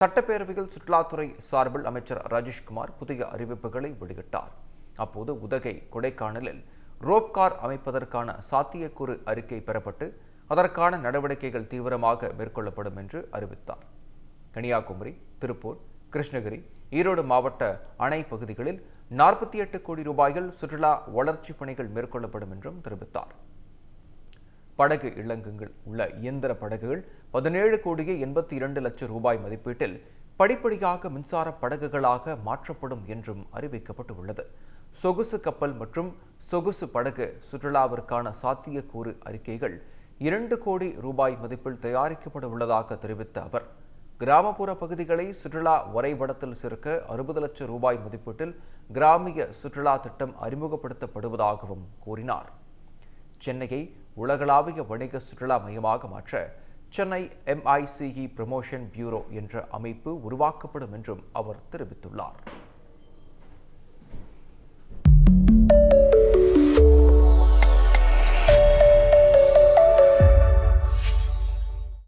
சட்டப்பேரவையில் சுற்றுலாத்துறை சார்பில் அமைச்சர் ராஜேஷ்குமார் புதிய அறிவிப்புகளை வெளியிட்டார். அப்போது உதகை, கொடைக்கானலில் ரோப் கார் அமைப்பதற்கான சாத்தியக்கூறு அறிக்கை பெறப்பட்டு அதற்கான நடவடிக்கைகள் தீவிரமாக மேற்கொள்ளப்படும் என்று அறிவித்தார். கன்னியாகுமரி, திருப்பூர், கிருஷ்ணகிரி, ஈரோடு மாவட்ட அணை பகுதிகளில் 48 கோடி ரூபாயில் சுற்றுலா வளர்ச்சிப் பணிகள் மேற்கொள்ளப்படும் என்றும் தெரிவித்தார். படகு இல்லங்கங்கள் உள்ள இயந்திர படகுகள் 17 கோடியே 82 லட்சம் ரூபாய் மதிப்பீட்டில் படிப்படியாக மின்சார படகுகளாக மாற்றப்படும் என்றும் அறிவிக்கப்பட்டுள்ளது. சொகுசு கப்பல் மற்றும் சொகுசு படகு சுற்றுலாவிற்கான சாத்தியக்கூறு அறிக்கைகள் 2 கோடி ரூபாய் மதிப்பில் தயாரிக்கப்பட உள்ளதாக தெரிவித்த அவர், கிராமப்புற பகுதிகளை சுற்றுலா வரைபடத்தில் சேர்க்க 60 லட்சம் ரூபாய் மதிப்பீட்டில் கிராமிய சுற்றுலா திட்டம் அறிமுகப்படுத்தப்படுவதாகவும் கூறினார். சென்னையை உலகளாவிய வணிக சுற்றுலா மையமாக மாற்ற சென்னை MICE ப்ரமோஷன் பியூரோ என்ற அமைப்பு உருவாக்கப்படும் என்றும் அவர் தெரிவித்துள்ளார்.